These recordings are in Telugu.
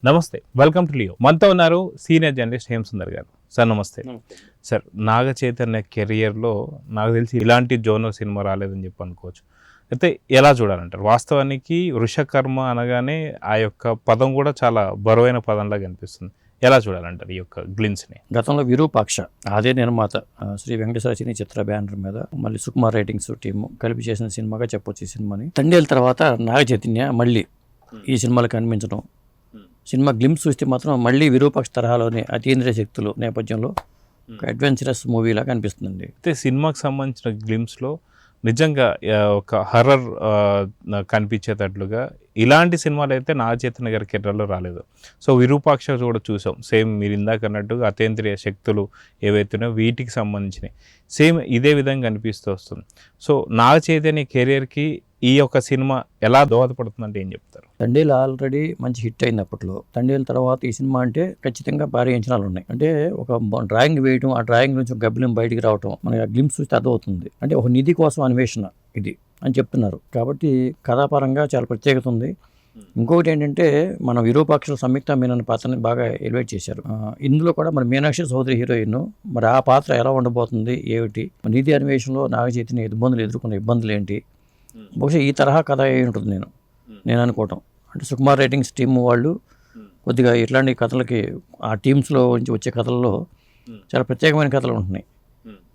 నమస్తే, వెల్కమ్ టు లియో. మనతో ఉన్నారు సీనియర్ జర్నలిస్ట్ హేమసుందర్ గారు. సార్ నమస్తే. సార్, నాగ చైతన్య కెరియర్లో నాకు తెలిసి ఇలాంటి జోనర్ సినిమా రాలేదని చెప్పి అనుకోవచ్చు. అయితే ఎలా చూడాలంటారు? వాస్తవానికి వృషకర్మ అనగానే ఆ యొక్క పదం కూడా చాలా బరువైన పదంలాగా అనిపిస్తుంది. ఎలా చూడాలంటారు ఈ యొక్క గ్లిమ్స్ని? గతంలో విరూపాక్ష అదే నిర్మాత శ్రీ వెంకటేశ్వర సినీ చిత్ర బ్యానర్ మీద మళ్ళీ సుకుమార్ రైటింగ్స్ టీము కలిపి చేసిన సినిమాగా చెప్పొచ్చు ఈ సినిమాని. తండేల తర్వాత నాగ చైతన్య మళ్ళీ ఈ సినిమాలో కనిపించడం, సినిమా గ్లిమ్స్ చూస్తే మాత్రం మళ్ళీ విరూపాక్ష తరహాలోనే అతీంద్రియ శక్తులు నేపథ్యంలో ఒక అడ్వెంచరస్ మూవీలాగా అనిపిస్తుందండి. అయితే సినిమాకి సంబంధించిన గ్లిమ్స్లో నిజంగా ఒక హర్రర్ కనిపించేటట్లుగా ఇలాంటి సినిమాలు అయితే నాగ చైతన్య గారి కెరీర్లో రాలేదు. సో విరూపాక్ష కూడా చూసాం, సేమ్ మీరు ఇందాక అన్నట్టుగా అతీంద్రియ శక్తులు ఏవైతున్నాయో వీటికి సంబంధించినవి సేమ్ ఇదే విధంగా అనిపిస్తూ వస్తుంది. సో నాగ చైతన్య కెరీర్కి ఈ యొక్క సినిమా ఎలా దోహదపడుతుందంటే ఏం చెప్తారు? తండేలు ఆల్రెడీ మంచి హిట్ అయింది అప్పట్లో. తండేల తర్వాత ఈ సినిమా అంటే ఖచ్చితంగా భారీ అంచనాలు ఉన్నాయి. అంటే ఒక డ్రాయింగ్ వేయడం, ఆ డ్రాయింగ్ నుంచి ఒక గబ్బిలం బయటికి రావటం మనకి ఆ గ్లిమ్స్ చూస్తే అర్థమవుతుంది. అంటే ఒక నిధి కోసం అన్వేషణ ఇది అని చెప్తున్నారు. కాబట్టి కథాపరంగా చాలా ప్రత్యేకత ఉంది. ఇంకొకటి ఏంటంటే మన విరూపాక్షల సంయుక్త మీనన్ పాత్రని బాగా ఎలివేట్ చేశారు. ఇందులో కూడా మన మీనాక్షి చౌదరి హీరోయిన్, మరి ఆ పాత్ర ఎలా ఉండబోతుంది, ఏమిటి నిధి అన్వేషణలో నాగ చైతన్య ఇబ్బందులు ఎదుర్కొన్న ఇబ్బందులు ఏంటి, బహుశా ఈ తరహా కథ అయి ఉంటుంది నేను అనుకోవటం. అంటే సుకుమార్ రైటింగ్స్ టీమ్ వాళ్ళు కొద్దిగా ఇట్లాంటి కథలకి ఆ టీమ్స్లో నుంచి వచ్చే కథల్లో చాలా ప్రత్యేకమైన కథలు ఉంటున్నాయి.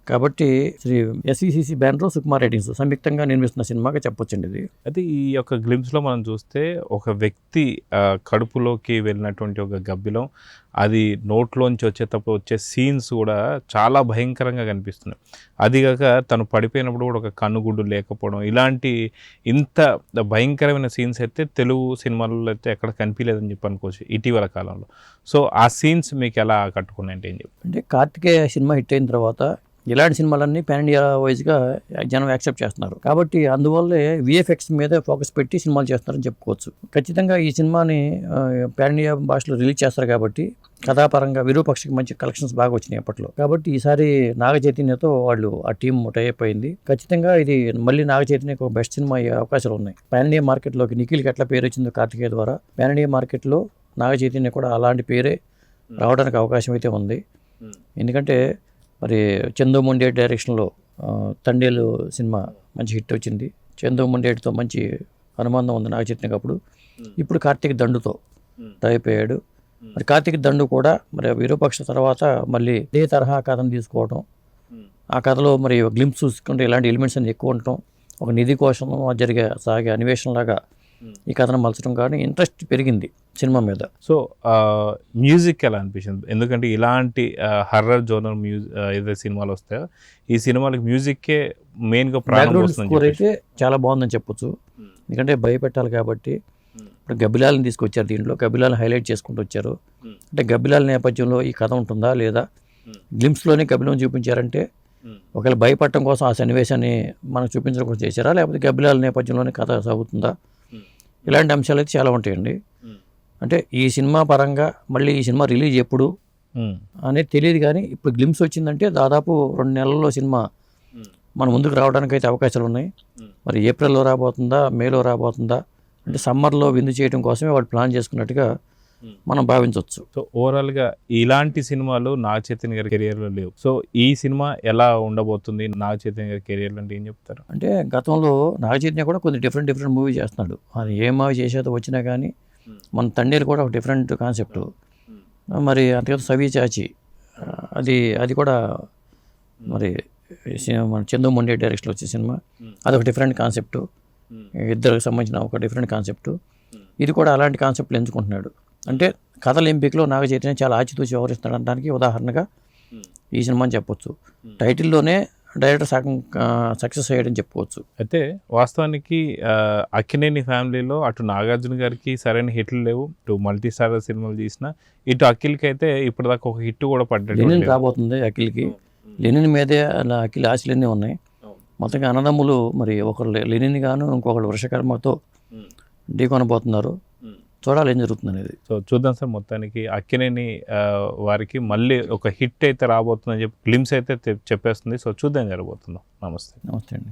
కాబట్టి శ్రీ ఎస్ఈసిసి బ్యానర్లో సుకుమార్ రైటింగ్స్ సంయుక్తంగా నిర్మిస్తున్న సినిమాగా చెప్పొచ్చండి ఇది. అయితే ఈ యొక్క గ్లిమ్స్లో మనం చూస్తే ఒక వ్యక్తి కడుపులోకి వెళ్ళినటువంటి ఒక గబ్బిలం అది నోట్లోంచి వచ్చేటప్పుడు వచ్చే సీన్స్ కూడా చాలా భయంకరంగా కనిపిస్తున్నాయి. అదిగాక తను పడిపోయినప్పుడు కూడా ఒక కన్నుగుడ్డు లేకపోవడం, ఇలాంటి ఇంత భయంకరమైన సీన్స్ అయితే తెలుగు సినిమాల్లో అయితే ఎక్కడ కనిపించలేదని చెప్పి అనుకోవచ్చు ఇటీవల కాలంలో. సో ఆ సీన్స్ మీకు ఎలా కట్టుకున్నాయంటే ఏం చెప్పి? అంటే కార్తికేయ సినిమా హిట్ అయిన తర్వాత ఇలాంటి సినిమాలన్నీ పాన్ ఇండియా వైజ్గా జనం యాక్సెప్ట్ చేస్తున్నారు. కాబట్టి అందువల్లే విఎఫ్ఎక్స్ మీద ఫోకస్ పెట్టి సినిమాలు చేస్తున్నారని చెప్పుకోవచ్చు. ఖచ్చితంగా ఈ సినిమాని పాన్ ఇండియా భాషలో రిలీజ్ చేస్తారు కాబట్టి కథాపరంగా విరూపాక్షకి మంచి కలెక్షన్స్ బాగా వచ్చినాయి అప్పట్లో. కాబట్టి ఈసారి నాగ చైతన్యతో వాళ్ళు ఆ టీం టైప్ అయింది. ఖచ్చితంగా ఇది మళ్ళీ నాగ చైతన్యకు బెస్ట్ సినిమా అయ్యే అవకాశాలు ఉన్నాయి. పాన్ ఇండియా మార్కెట్లోకి నిఖిల్కి ఎట్లా పేరు వచ్చిందో కార్తికేయ ద్వారా, పాన్ ఇండియా మార్కెట్లో నాగ చైతన్య కూడా అలాంటి పేరే రావడానికి అవకాశం అయితే ఉంది. ఎందుకంటే మరి చందు మొండేటి డైరెక్షన్లో తండేలు సినిమా మంచి హిట్ వచ్చింది. చందు మొండేటితో మంచి అనుబంధం ఉంది నాగ చైతన్యకి అప్పుడు. ఇప్పుడు కార్తీక్ దండుతో టైప్ అయ్యాడు. మరి కార్తీక్ దండు కూడా మరి విరూపాక్ష తర్వాత మళ్ళీ ఇదే తరహా కథను తీసుకోవడం, ఆ కథలో మరి గ్లిమ్స్ చూసుకుంటే ఇలాంటి ఎలిమెంట్స్ అన్ని ఎక్కువ ఉండటం, ఒక నిధి కోసం సాగే అన్వేషణలాగా ఈ కథను మలచడం కానీ ఇంట్రెస్ట్ పెరిగింది సినిమా మీద. సో మ్యూజిక్ ఎలా అనిపించింది? ఎందుకంటే ఇలాంటి హర్రర్ జోనర్ ఏదైతే సినిమాలు వస్తాయో ఈ సినిమాలకు మ్యూజిక్కే మెయిన్గా బ్యాక్గ్రౌండ్ స్కోర్ అయితే చాలా బాగుందని చెప్పొచ్చు. ఎందుకంటే భయపెట్టాలి కాబట్టి ఇప్పుడు గబ్బిలాలను తీసుకొచ్చారు, దీంట్లో గబ్బిలాలను హైలైట్ చేసుకుంటూ వచ్చారు. అంటే గబ్బిలాల నేపథ్యంలో ఈ కథ ఉంటుందా లేదా, గ్లిమ్స్లోనే గబ్బిలం చూపించారంటే ఒకవేళ భయపడటం కోసం ఆ సన్నివేశాన్ని మనకు చూపించడం కోసం చేశారా, లేకపోతే గబ్బిలాల నేపథ్యంలోనే కథ సాగుతుందా, ఇలాంటి అంశాలు అయితే చాలా ఉంటాయండి. అంటే ఈ సినిమా పరంగా మళ్ళీ ఈ సినిమా రిలీజ్ ఎప్పుడు అనేది తెలియదు, కానీ ఇప్పుడు గ్లిమ్స్ వచ్చిందంటే దాదాపు 2 నెలల్లో సినిమా మన ముందుకు రావడానికి అయితే అవకాశాలు ఉన్నాయి. మరి ఏప్రిల్లో రాబోతుందా, మేలో రాబోతుందా, అంటే సమ్మర్లో విందు చేయడం కోసమే వాళ్ళు ప్లాన్ చేసుకున్నట్టుగా మనం భావించవచ్చు. సో ఓవరాల్గా ఇలాంటి సినిమాలు నాగ చైతన్య గారి కెరియర్లో లేవు. సో ఈ సినిమా ఎలా ఉండబోతుంది నాగ చైతన్య గారి కెరియర్లో అంటే ఏం చెప్తారు? అంటే గతంలో నాగ చైతన్య కూడా కొన్ని డిఫరెంట్ మూవీ చేస్తున్నాడు. అది ఏ మూవీ చేసేదో వచ్చినా కానీ మన తండేలు కూడా ఒక డిఫరెంట్ కాన్సెప్ట్. మరి అంతేకాదు సవి చాచి అది కూడా మరి మన చందు మొండే డైరెక్షన్లో వచ్చే సినిమా, అదొక డిఫరెంట్ కాన్సెప్ట్, ఇద్దరికి సంబంధించిన ఒక డిఫరెంట్ కాన్సెప్ట్. ఇది కూడా అలాంటి కాన్సెప్ట్లు ఎంచుకుంటున్నాడు. అంటే కథల ఎంపికలో నాగ చైతన్య చాలా ఆచితూచి వ్యవహరిస్తున్నాడు అనడానికి ఉదాహరణగా ఈ సినిమా అని చెప్పొచ్చు. టైటిల్లోనే డైరెక్టర్ సగం సక్సెస్ అయ్యాడని చెప్పుకోవచ్చు. అయితే వాస్తవానికి అక్కినేని ఫ్యామిలీలో అటు నాగార్జున గారికి సరైన హిట్లు లేవు, ఇటు మల్టీ స్టార్ సినిమాలు తీసిన, ఇటు అఖిల్కి అయితే ఇప్పటిదాకా ఒక హిట్ కూడా పడ్డాడు. లెనిన్ రాబోతుంది అఖిల్కి, లెనిన్ మీదే అఖిల్ ఆశలన్నీ ఉన్నాయి. మొత్తంగా అన్నదమ్ములు మరి ఒకరు లెనిన్ గాను ఇంకొకరు వృషకర్మతో ఢీకొనబోతున్నారు. చూడాలి ఏం జరుగుతుంది అనేది. సో చూద్దాం సార్. మొత్తానికి అక్కినేని వారికి మళ్ళీ ఒక హిట్ అయితే రాబోతుందని చెప్పి గ్లిమ్స్ అయితే చెప్పేస్తుంది. సో చూద్దాం జరగబోతుందో. నమస్తే. నమస్తే అండి.